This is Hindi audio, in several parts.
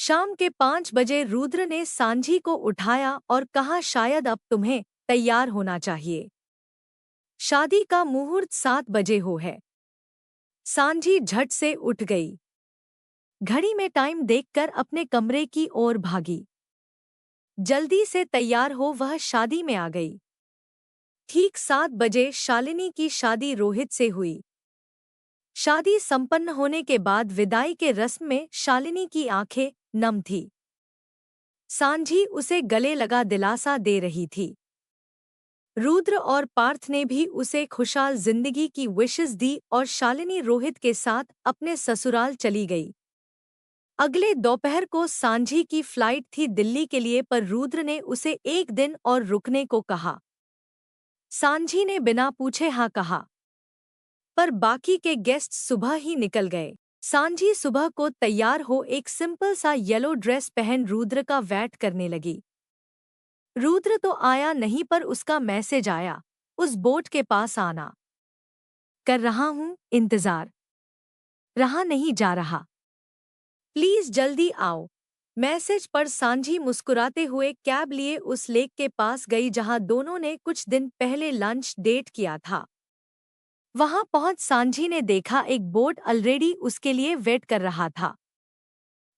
शाम के 5 बजे रुद्र ने सांझी को उठाया और कहा, शायद अब तुम्हें तैयार होना चाहिए। शादी का मुहूर्त 7 बजे हो है। सांझी झट से उठ गई। घड़ी में टाइम देखकर अपने कमरे की ओर भागी। जल्दी से तैयार हो वह शादी में आ गई। ठीक 7 बजे शालिनी की शादी रोहित से हुई। शादी संपन्न होने के बाद विदाई के रस्म में शालिनी की आंखें नम थी। सांझी उसे गले लगा दिलासा दे रही थी। रुद्र और पार्थ ने भी उसे खुशहाल जिंदगी की विशेस दी और शालिनी रोहित के साथ अपने ससुराल चली गई। अगले दोपहर को सांझी की फ्लाइट थी दिल्ली के लिए, पर रुद्र ने उसे एक दिन और रुकने को कहा। सांझी ने बिना पूछे हाँ कहा, पर बाकी के गेस्ट सुबह ही निकल गए। सांझी सुबह को तैयार हो एक सिंपल सा येलो ड्रेस पहन रुद्र का वेट करने लगी। रुद्र तो आया नहीं, पर उसका मैसेज आया, उस बोट के पास आना। कर रहा हूँ इंतजार। रहा नहीं जा रहा। प्लीज जल्दी आओ। मैसेज पर सांझी मुस्कुराते हुए कैब लिए उस लेक के पास गई जहां दोनों ने कुछ दिन पहले लंच डेट किया था। वहां पहुंच सांझी ने देखा एक बोट ऑलरेडी उसके लिए वेट कर रहा था।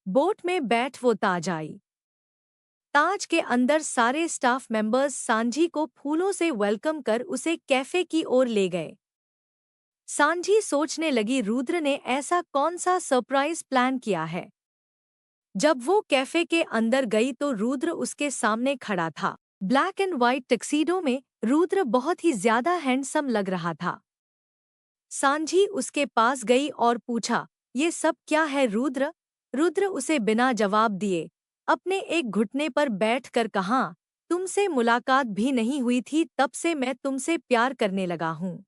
बोट में बैठ वो ताज आई। ताज के अंदर सारे स्टाफ मेंबर्स सांझी को फूलों से वेलकम कर उसे कैफे की ओर ले गए। सांझी सोचने लगी, रुद्र ने ऐसा कौन सा सरप्राइज प्लान किया है। जब वो कैफे के अंदर गई तो रुद्र उसके सामने खड़ा था। ब्लैक एंड व्हाइट टक्सीडो में रुद्र बहुत ही ज्यादा हैंडसम लग रहा था। सांझी उसके पास गई और पूछा, ये सब क्या है रुद्र? रुद्र उसे बिना जवाब दिए अपने एक घुटने पर बैठकर कहा, तुमसे मुलाकात भी नहीं हुई थी तब से मैं तुमसे प्यार करने लगा हूँ।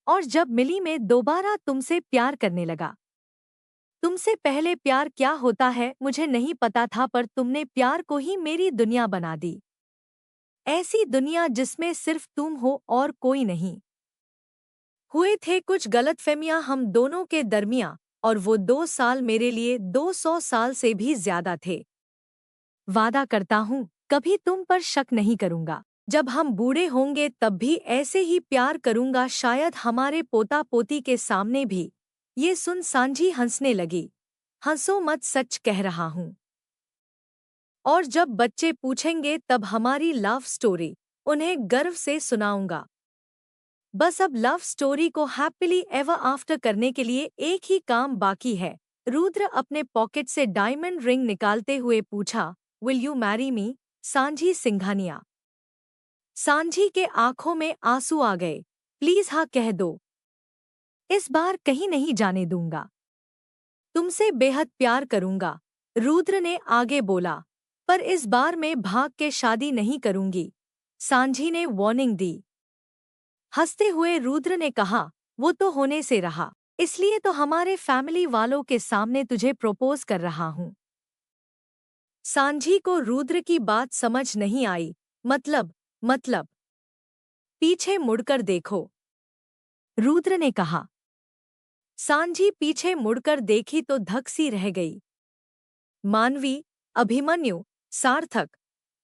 और जब मिली मैं दोबारा तुमसे प्यार करने लगा। तुमसे पहले प्यार क्या होता है मुझे नहीं पता था, पर तुमने प्यार को ही मेरी दुनिया बना दी। ऐसी दुनिया जिसमें सिर्फ तुम हो और कोई नहीं। हुए थे कुछ गलतफहमियां हम दोनों के दरमियां, और वो 2 साल मेरे लिए 200 साल से भी ज्यादा थे। वादा करता हूँ कभी तुम पर शक नहीं करूंगा। जब हम बूढ़े होंगे तब भी ऐसे ही प्यार करूंगा, शायद हमारे पोता पोती के सामने भी। ये सुन सांझी हंसने लगी। हंसो मत, सच कह रहा हूँ। और जब बच्चे पूछेंगे तब हमारी लव स्टोरी उन्हें गर्व से सुनाऊंगा। बस अब लव स्टोरी को हैप्पीली एवर आफ्टर करने के लिए एक ही काम बाकी है। रुद्र अपने पॉकेट से डायमंड रिंग निकालते हुए पूछा, विल यू मैरी मी? सांझी सिंघानिया। सांझी के आंखों में आंसू आ गए। प्लीज हाँ कह दो। इस बार कहीं नहीं जाने दूंगा। तुमसे बेहद प्यार करूंगा, रुद्र ने आगे बोला। पर इस बार मैं भाग के शादी नहीं करूंगी, सांझी ने वार्निंग दी। हंसते हुए रुद्र ने कहा, वो तो होने से रहा, इसलिए तो हमारे फैमिली वालों के सामने तुझे प्रपोज कर रहा हूं। सांझी को रुद्र की बात समझ नहीं आई। मतलब पीछे मुड़कर देखो, रुद्र ने कहा। सांझी पीछे मुड़कर देखी तो धक सी रह गई। मानवी, अभिमन्यु, सार्थक,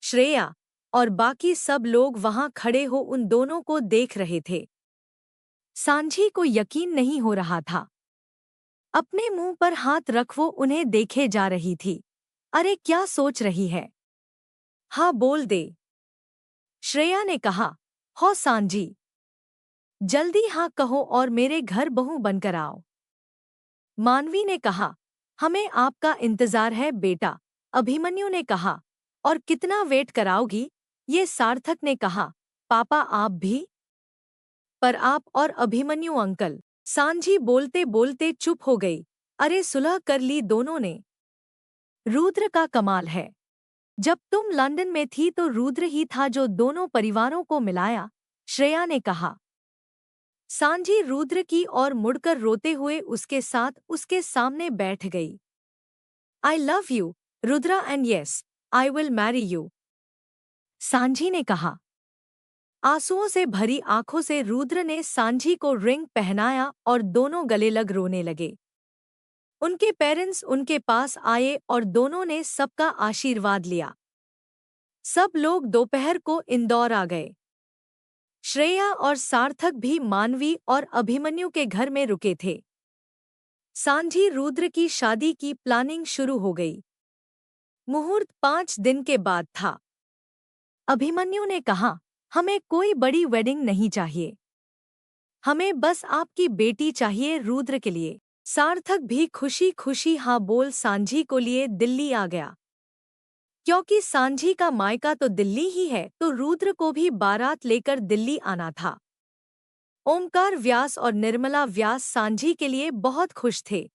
श्रेया और बाकी सब लोग वहां खड़े हो उन दोनों को देख रहे थे। सांझी को यकीन नहीं हो रहा था। अपने मुंह पर हाथ रख वो उन्हें देखे जा रही थी। अरे क्या सोच रही है? हाँ बोल दे, श्रेया ने कहा। हो सांझी, जल्दी हाँ कहो और मेरे घर बहू बनकर आओ। मानवी ने कहा, हमें आपका इंतजार है बेटा। अभिमन्यु ने कहा, और कितना वेट कराओगी? ये सार्थक ने कहा, पापा आप भी? पर आप और अभिमन्यु अंकल। सांझी बोलते बोलते चुप हो गई। अरे सुलह कर ली दोनों ने। रुद्र का कमाल है। जब तुम लंदन में थी तो रुद्र ही था जो दोनों परिवारों को मिलाया, श्रेया ने कहा। सांझी रुद्र की ओर मुड़कर रोते हुए उसके साथ उसके सामने बैठ गई। I love you Rudra and yes I will marry you, सांझी ने कहा। आंसुओं से भरी आंखों से रुद्र ने सांझी को रिंग पहनाया और दोनों गले लग रोने लगे। उनके पेरेंट्स उनके पास आए और दोनों ने सबका आशीर्वाद लिया। सब लोग दोपहर को इंदौर आ गए। श्रेया और सार्थक भी मानवी और अभिमन्यु के घर में रुके थे। सांझी रुद्र की शादी की प्लानिंग शुरू हो गई। मुहूर्त 5 दिन के बाद था। अभिमन्यु ने कहा, हमें कोई बड़ी वेडिंग नहीं चाहिए, हमें बस आपकी बेटी चाहिए रुद्र के लिए। सार्थक भी खुशी खुशी हाँ बोल सांझी को लिए दिल्ली आ गया। क्योंकि सांझी का मायका तो दिल्ली ही है, तो रुद्र को भी बारात लेकर दिल्ली आना था। ओमकार व्यास और निर्मला व्यास सांझी के लिए बहुत खुश थे।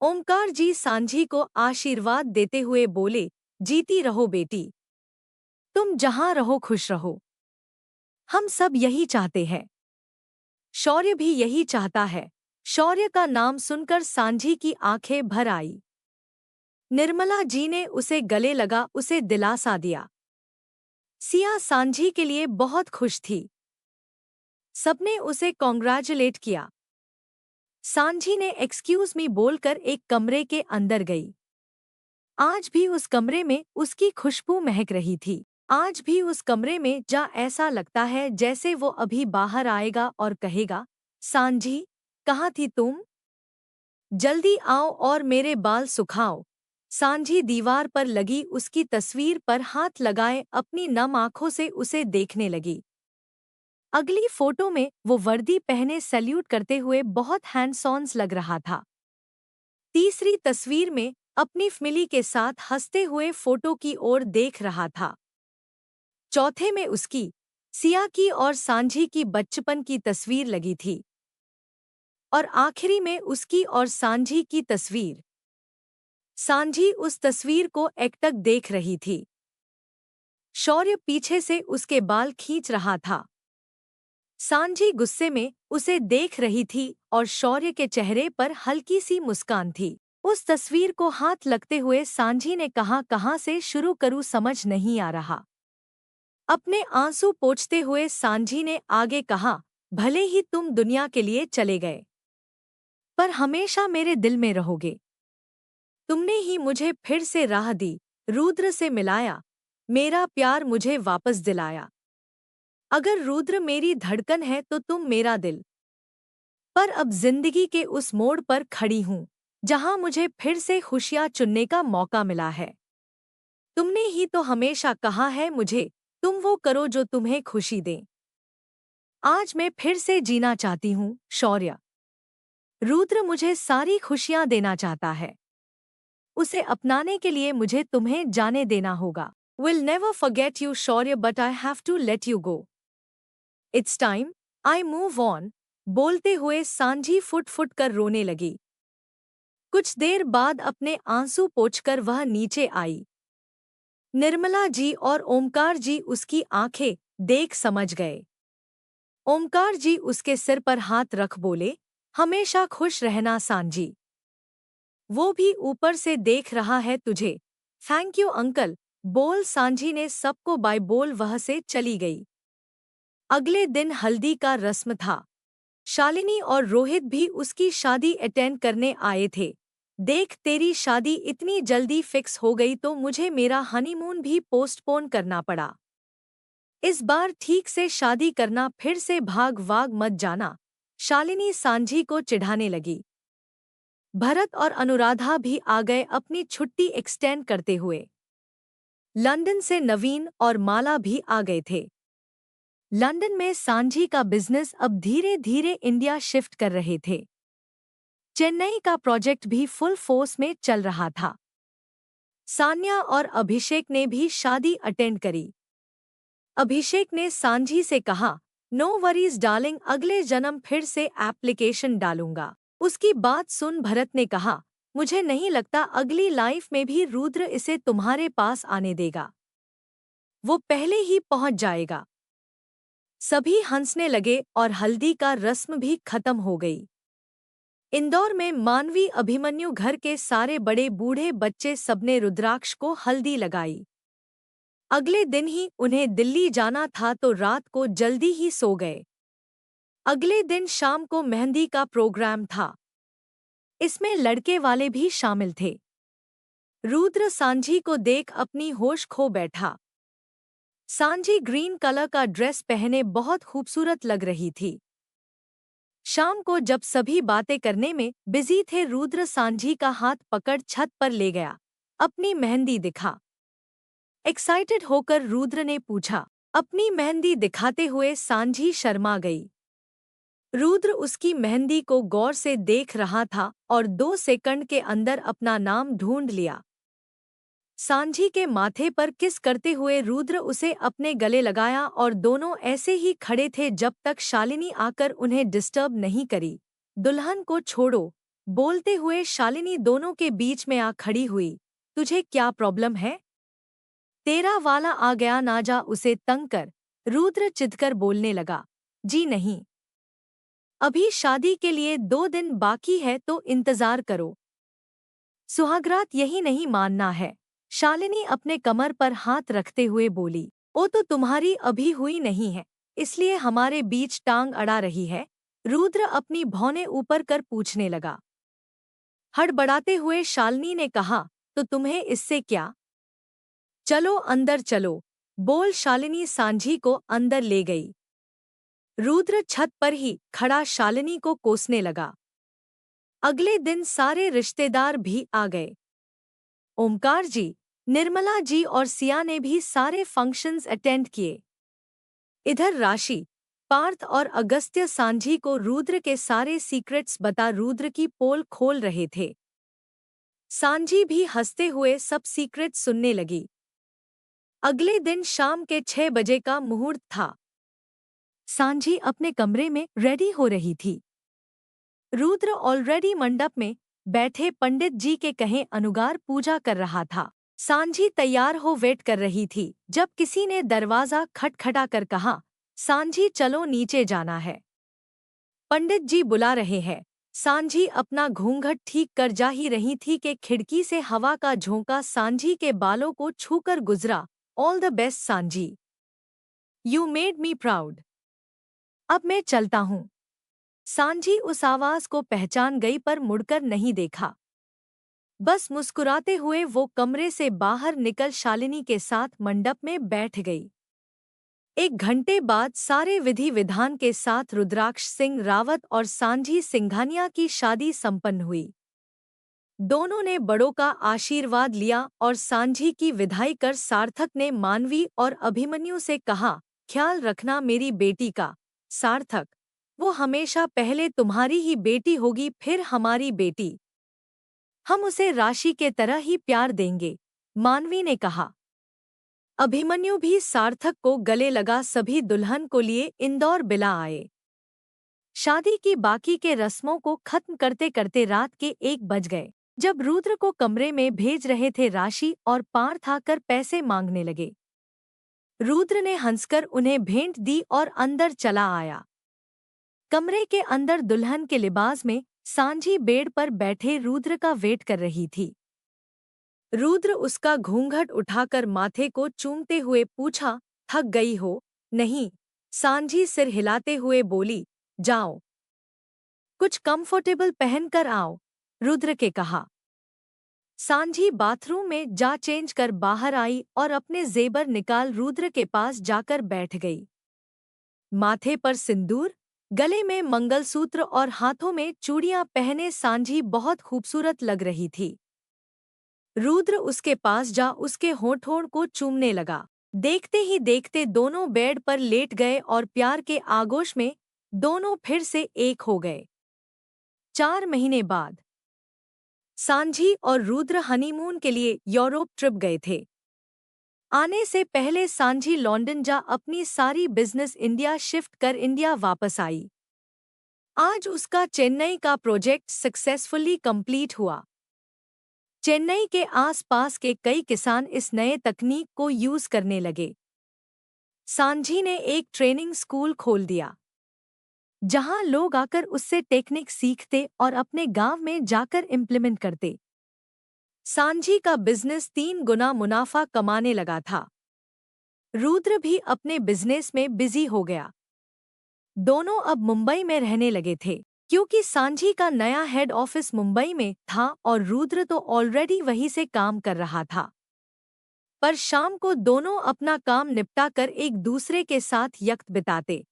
ओमकार जी सांझी को आशीर्वाद देते हुए बोले, जीती रहो बेटी, तुम जहां रहो खुश रहो, हम सब यही चाहते हैं। शौर्य भी यही चाहता है। शौर्य का नाम सुनकर सांझी की आंखें भर आई। निर्मला जी ने उसे गले लगा उसे दिलासा दिया। सिया सांझी के लिए बहुत खुश थी। सबने उसे कॉन्ग्रेचुलेट किया। सांझी ने एक्सक्यूज मी बोलकर एक कमरे के अंदर गई। आज भी उस कमरे में उसकी खुशबू महक रही थी। आज भी उस कमरे में जा ऐसा लगता है जैसे वो अभी बाहर आएगा और कहेगा, सांझी, कहाँ थी तुम? जल्दी आओ और मेरे बाल सुखाओ। सांझी दीवार पर लगी उसकी तस्वीर पर हाथ लगाए अपनी नम आंखों से उसे देखने लगी। अगली फोटो में वो वर्दी पहने सैल्यूट करते हुए बहुत हैंडसॉन्स लग रहा था। तीसरी तस्वीर में अपनी फैमिली के साथ हंसते हुए फोटो की ओर देख रहा था। चौथे में उसकी, सिया की और सांझी की बचपन की तस्वीर लगी थी। और आखिरी में उसकी और सांझी की तस्वीर। सांझी उस तस्वीर को एकटक देख रही थी। शौर्य पीछे से उसके बाल खींच रहा था। सांझी गुस्से में उसे देख रही थी और शौर्य के चेहरे पर हल्की सी मुस्कान थी। उस तस्वीर को हाथ लगते हुए सांझी ने कहा, कहाँ से शुरू करूं समझ नहीं आ रहा। अपने आंसू पोंछते हुए सांझी ने आगे कहा, भले ही तुम दुनिया के लिए चले गए, पर हमेशा मेरे दिल में रहोगे। तुमने ही मुझे फिर से राह दी, रुद्र से मिलाया, मेरा प्यार मुझे वापस दिलाया। अगर रुद्र मेरी धड़कन है तो तुम मेरा दिल। पर अब जिंदगी के उस मोड़ पर खड़ी हूं जहां मुझे फिर से खुशियां चुनने का मौका मिला है। तुमने ही तो हमेशा कहा है मुझे, तुम वो करो जो तुम्हें खुशी दे। आज मैं फिर से जीना चाहती हूँ शौर्य। रुद्र मुझे सारी खुशियां देना चाहता है। उसे अपनाने के लिए मुझे तुम्हें जाने देना होगा। Will never forget you Shaurya, but I have to let you go. It's time I move on। बोलते हुए सांझी फुट फुट कर रोने लगी। कुछ देर बाद अपने आंसू पोंछकर वह नीचे आई। निर्मला जी और ओमकार जी उसकी आंखें देख समझ गए। ओमकार जी उसके सिर पर हाथ रख बोले, हमेशा खुश रहना सांझी। वो भी ऊपर से देख रहा है तुझे। थैंक यू अंकल, बोल सांझी ने सबको बाय बोल वह से चली गई। अगले दिन हल्दी का रस्म था। शालिनी और रोहित भी उसकी शादी अटेंड करने आए थे। देख तेरी शादी इतनी जल्दी फिक्स हो गई तो मुझे मेरा हनीमून भी पोस्टपोन करना पड़ा। इस बार ठीक से शादी करना, फिर से भाग वाग मत जाना। शालिनी सांझी को चिढ़ाने लगी। भरत और अनुराधा भी आ गए अपनी छुट्टी एक्सटेंड करते हुए। लंदन से नवीन और माला भी आ गए थे। लंदन में सांझी का बिजनेस अब धीरे धीरे इंडिया शिफ्ट कर रहे थे। चेन्नई का प्रोजेक्ट भी फुल फोर्स में चल रहा था। सान्या और अभिषेक ने भी शादी अटेंड करी। अभिषेक ने सांझी से कहा, नो वरीज डार्लिंग, अगले जन्म फिर से एप्लीकेशन डालूंगा। उसकी बात सुन भरत ने कहा, मुझे नहीं लगता अगली लाइफ में भी रुद्र इसे तुम्हारे पास आने देगा। वो पहले ही पहुंच जाएगा। सभी हंसने लगे और हल्दी का रस्म भी खत्म हो गई। इंदौर में मानवी, अभिमन्यु, घर के सारे बड़े बूढ़े बच्चे सबने रुद्राक्ष को हल्दी लगाई। अगले दिन ही उन्हें दिल्ली जाना था तो रात को जल्दी ही सो गए। अगले दिन शाम को मेहंदी का प्रोग्राम था। इसमें लड़के वाले भी शामिल थे। रुद्र सांझी को देख अपनी होश खो बैठा। सांझी ग्रीन कलर का ड्रेस पहने बहुत खूबसूरत लग रही थी। शाम को जब सभी बातें करने में बिजी थे, रुद्र सांझी का हाथ पकड़ छत पर ले गया। अपनी मेहंदी दिखा। एक्साइटेड होकर रुद्र ने पूछा। अपनी मेहंदी दिखाते हुए सांझी शर्मा गई। रुद्र उसकी मेहंदी को गौर से देख रहा था और 2 सेकंड के अंदर अपना नाम ढूंढ लिया। सांझी के माथे पर किस करते हुए रुद्र उसे अपने गले लगाया और दोनों ऐसे ही खड़े थे जब तक शालिनी आकर उन्हें डिस्टर्ब नहीं करी। दुल्हन को छोड़ो, बोलते हुए शालिनी दोनों के बीच में आ खड़ी हुई। तुझे क्या प्रॉब्लम है? तेरा वाला आ गया ना, जा उसे तंग कर। रुद्र चिढ़कर बोलने लगा। जी नहीं, अभी शादी के लिए 2 दिन बाकी है तो इंतजार करो। सुहागरात यही नहीं मानना है। शालिनी अपने कमर पर हाथ रखते हुए बोली। वो तो तुम्हारी अभी हुई नहीं है, इसलिए हमारे बीच टांग अड़ा रही है। रुद्र अपनी भौहें ऊपर कर पूछने लगा। हड़बड़ाते हुए शालिनी ने कहा, तो तुम्हें इससे क्या? चलो अंदर चलो, बोल शालिनी सांझी को अंदर ले गई। रुद्र छत पर ही खड़ा शालिनी को कोसने लगा। अगले दिन सारे रिश्तेदार भी आ गए। ओमकार जी, निर्मला जी और सिया ने भी सारे फंक्शंस अटेंड किए। इधर राशि, पार्थ और अगस्त्य सांझी को रुद्र के सारे सीक्रेट्स बता रुद्र की पोल खोल रहे थे। सांझी भी हंसते हुए सब सीक्रेट सुनने लगी। अगले दिन शाम के 6 बजे का मुहूर्त था। सांझी अपने कमरे में रेडी हो रही थी। रुद्र ऑलरेडी मंडप में बैठे पंडित जी के कहे अनुसार पूजा कर रहा था। सांझी तैयार हो वेट कर रही थी जब किसी ने दरवाजा खटखटा कर कहा, सांझी चलो नीचे जाना है। पंडित जी बुला रहे हैं। सांझी अपना घूंघट ठीक कर जा ही रही थी कि खिड़की से हवा का झोंका सांझी के बालों को छूकर गुजरा। ऑल द बेस्ट सांझी, यू मेड मी प्राउड। अब मैं चलता हूँ। सांझी उस आवाज को पहचान गई पर मुड़कर नहीं देखा। बस मुस्कुराते हुए वो कमरे से बाहर निकल शालिनी के साथ मंडप में बैठ गई। 1 घंटे बाद सारे विधि विधान के साथ रुद्राक्ष सिंह रावत और सांझी सिंघानिया की शादी संपन्न हुई। दोनों ने बड़ों का आशीर्वाद लिया और सांझी की विदाई कर सार्थक ने मानवी और अभिमन्यु से कहा, ख्याल रखना मेरी बेटी का। सार्थक, वो हमेशा पहले तुम्हारी ही बेटी होगी, फिर हमारी बेटी। हम उसे राशि के तरह ही प्यार देंगे, मानवी ने कहा। अभिमन्यु भी सार्थक को गले लगा। सभी दुल्हन को लिए इंदौर बिला आए। शादी की बाकी के रस्मों को खत्म करते करते रात के 1 बज गए। जब रुद्र को कमरे में भेज रहे थे, राशि और पार्थ आकर पैसे मांगने लगे। रुद्र ने हंसकर उन्हें भेंट दी और अंदर चला आया। कमरे के अंदर दुल्हन के लिबास में सांझी बेड पर बैठे रुद्र का वेट कर रही थी। रुद्र उसका घूंघट उठाकर माथे को चूमते हुए पूछा, थक गई हो? नहीं, सांझी सिर हिलाते हुए बोली। जाओ, कुछ कंफर्टेबल पहनकर आओ, रुद्र के कहा। सांझी बाथरूम में जा चेंज कर बाहर आई और अपने जेबर निकाल रुद्र के पास जाकर बैठ गई। माथे पर सिंदूर, गले में मंगलसूत्र और हाथों में चूड़ियां पहने सांझी बहुत खूबसूरत लग रही थी। रुद्र उसके पास जा उसके होंठ को चूमने लगा। देखते ही देखते दोनों बेड पर लेट गए और प्यार के आगोश में दोनों फिर से एक हो गए। 4 महीने बाद सांझी और रुद्र हनीमून के लिए यूरोप ट्रिप गए थे। आने से पहले सांझी लंदन जा अपनी सारी बिजनेस इंडिया शिफ्ट कर इंडिया वापस आई। आज उसका चेन्नई का प्रोजेक्ट सक्सेसफुली कंप्लीट हुआ। चेन्नई के आसपास के कई किसान इस नए तकनीक को यूज करने लगे। सांझी ने एक ट्रेनिंग स्कूल खोल दिया जहां लोग आकर उससे टेक्निक सीखते और अपने गांव में जाकर इम्प्लीमेंट करते। सांझी का बिजनेस 3 गुना मुनाफा कमाने लगा था। रुद्र भी अपने बिजनेस में बिजी हो गया। दोनों अब मुंबई में रहने लगे थे। क्योंकि सांझी का नया हेड ऑफिस मुंबई में था और रुद्र तो ऑलरेडी वहीं से काम कर रहा था। पर शाम को दोनों अपना काम निपटा कर एक दूसरे के साथ वक्त बिताते।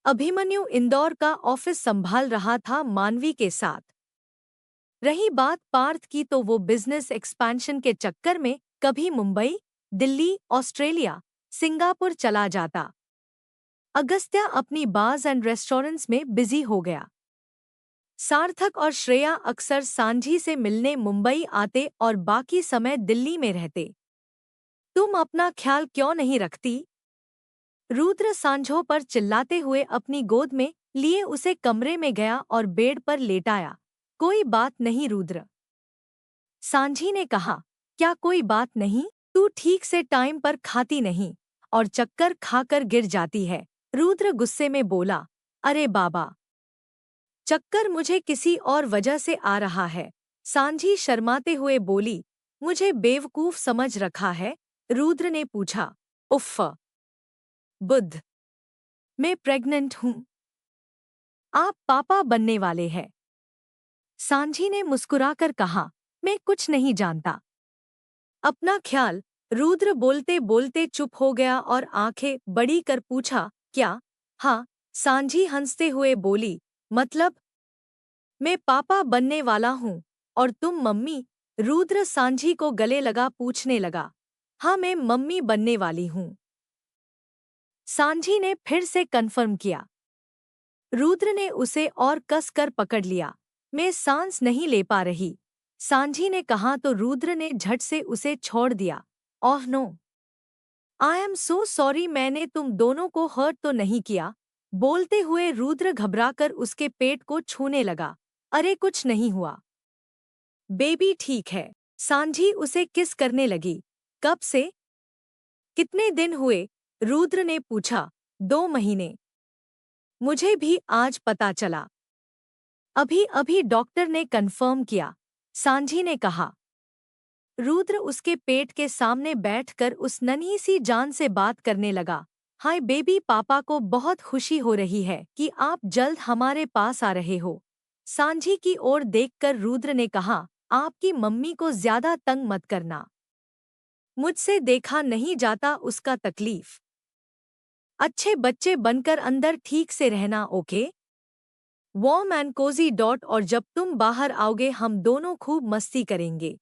अभिमन्यु इंदौर का ऑफिस संभाल रहा था मानवी के साथ। रही बात पार्थ की तो वो बिजनेस एक्सपेंशन के चक्कर में कभी मुंबई, दिल्ली, ऑस्ट्रेलिया, सिंगापुर चला जाता। अगस्त्या अपनी बार्स एंड रेस्टोरेंट्स में बिजी हो गया। सार्थक और श्रेया अक्सर सांझी से मिलने मुंबई आते और बाकी समय दिल्ली में रहते। तुम अपना ख्याल क्यों नहीं रखती? रुद्र सांझों पर चिल्लाते हुए अपनी गोद में लिए उसे कमरे में गया और बेड पर लेटाया। कोई बात नहीं रुद्र, सांझी ने कहा। क्या कोई बात नहीं? तू ठीक से टाइम पर खाती नहीं और चक्कर खाकर गिर जाती है। रुद्र गुस्से में बोला। अरे बाबा, चक्कर मुझे किसी और वजह से आ रहा है। सांझी शर्माते हुए बोली। मुझे बेवकूफ समझ रखा है? रुद्र ने पूछा। उफ़, बुध, मैं प्रेग्नेंट हूँ। आप पापा बनने वाले हैं। सांझी ने मुस्कुराकर कहा। मैं कुछ नहीं जानता। अपना ख्याल। रुद्र बोलते बोलते चुप हो गया और आंखें बड़ी कर पूछा। क्या? हाँ, सांझी हंसते हुए बोली। मतलब मैं पापा बनने वाला हूँ और तुम मम्मी? रुद्र सांझी को गले लगा पूछने लगा। हाँ, मैं मम्मी बनने वाली हूँ। सांझी ने फिर से कन्फर्म किया। रुद्र ने उसे और कस कर पकड़ लिया। मैं सांस नहीं ले पा रही, सांझी ने कहा तो रुद्र ने झट से उसे छोड़ दिया। Oh no, I am so sorry, मैंने तुम दोनों को हर्ट तो नहीं किया? बोलते हुए रुद्र घबराकर उसके पेट को छूने लगा। अरे कुछ नहीं हुआ, बेबी ठीक है। सांझी उसे किस करने लगी। कब से? कितने दिन हुए? रुद्र ने पूछा। 2 महीने। मुझे भी आज पता चला। अभी अभी डॉक्टर ने कंफर्म किया, सांझी ने कहा। रुद्र उसके पेट के सामने बैठकर उस नन्ही सी जान से बात करने लगा। हाय बेबी, पापा को बहुत खुशी हो रही है कि आप जल्द हमारे पास आ रहे हो। सांझी की ओर देखकर रुद्र ने कहा। आपकी मम्मी को ज्यादा तंग मत करना, मुझसे देखा नहीं जाता उसका तकलीफ। अच्छे बच्चे बनकर अंदर ठीक से रहना, okay? Warm and cosy dot. और जब तुम बाहर आओगे हम दोनों खूब मस्ती करेंगे।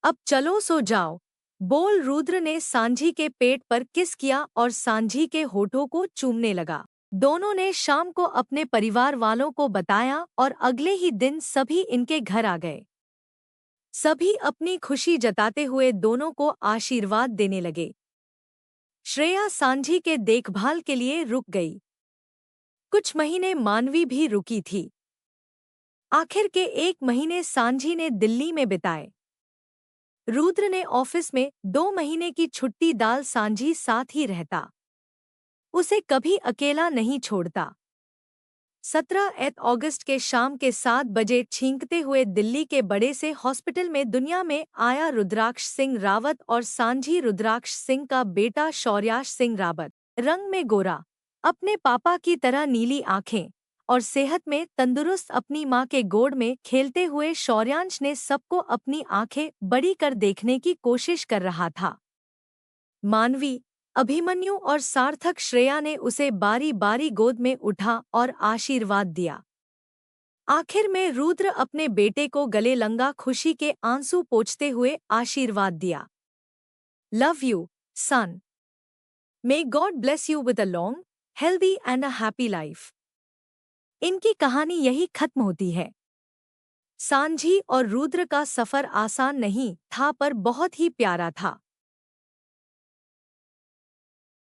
अब चलो सो जाओ, बोल रुद्र ने सांझी के पेट पर किस किया और सांझी के होठों को चूमने लगा। दोनों ने शाम को अपने परिवार वालों को बताया और अगले ही दिन सभी इनके घर आ गए। सभी अपनी खुशी जताते हुए दोनों को आशीर्वाद देने लगे। श्रेया सांझी के देखभाल के लिए रुक गई। कुछ महीने मानवी भी रुकी थी। आखिर के 1 महीने सांझी ने दिल्ली में बिताए। रुद्र ने ऑफिस में 2 महीने की छुट्टी डाल सांझी साथ ही रहता। उसे कभी अकेला नहीं छोड़ता। 17 अगस्त के शाम के 7 बजे छींकते हुए दिल्ली के बड़े से हॉस्पिटल में दुनिया में आया रुद्राक्ष सिंह रावत और सांझी। रुद्राक्ष सिंह का बेटा शौर्याश सिंह रावत, रंग में गोरा, अपने पापा की तरह नीली आंखें और सेहत में तंदुरुस्त अपनी मां के गोद में खेलते हुए शौर्यांश ने सबको अपनी आंखें बड़ी कर देखने की कोशिश कर रहा था। मानवी, अभिमन्यु और सार्थक श्रेया ने उसे बारी बारी गोद में उठा और आशीर्वाद दिया। आखिर में रुद्र अपने बेटे को गले लगा खुशी के आंसू पोंछते हुए आशीर्वाद दिया। Love you son, may God bless you with a long, healthy and a happy life. इनकी कहानी यही खत्म होती है। सांझी और रुद्र का सफर आसान नहीं था पर बहुत ही प्यारा था।